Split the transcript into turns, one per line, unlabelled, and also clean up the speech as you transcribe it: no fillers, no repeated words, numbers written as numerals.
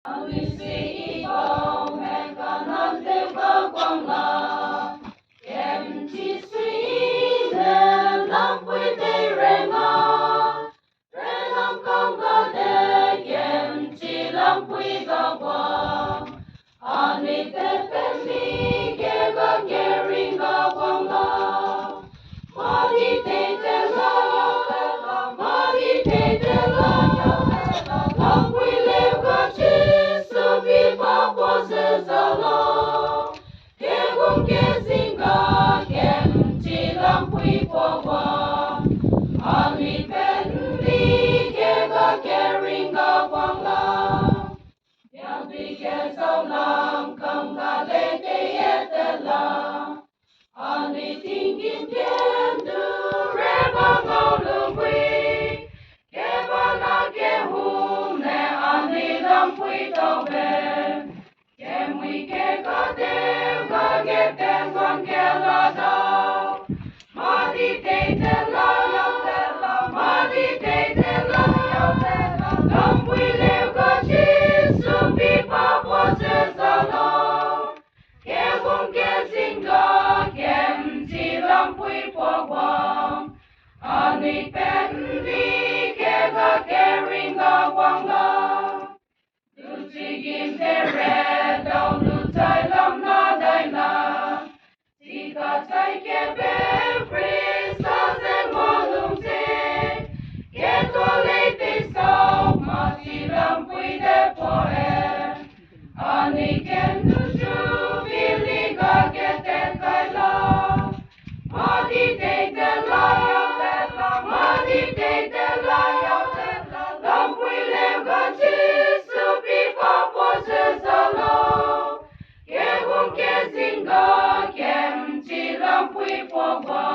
Awisi ikaw mekanante bagwangla kem chi sui le lam pui te renga renam kanga de kem chi lam pui bagwa ani te pemi ke ga geringa gwangla magi te la magi te la lam pui le ga chi sabi pa po se zalo ke gum ke zinga kem chi lam pui po wa ani pen mi ke ga geringa gwangla yang bi ke sau lam kam ga le ke yetela ani tingin ken du re ba ngau lu bui ke ba na ke hu ne ani lam pui to be ke mui ke ga de ga ge ten wan ke la da ma di te la yo te la ma di te la yo te la lam pui le ga chi su pi pa po se sa lo ke gum ke zinga kem chi lam pui po wang ani pen vi ke ga ke ringa wang la tu chi gim te re down lu tai lam na dai na ti ka tai ke be free sa se mo lung te ke to le te so ma chi lam pui de po e ani ken tu shu bili ga ke te kai la ma di te la yo te la ma di te la yo te la lam pui le ga chi su pi pa po se sa lo ke gum ke zinga kem chi lam pui po wa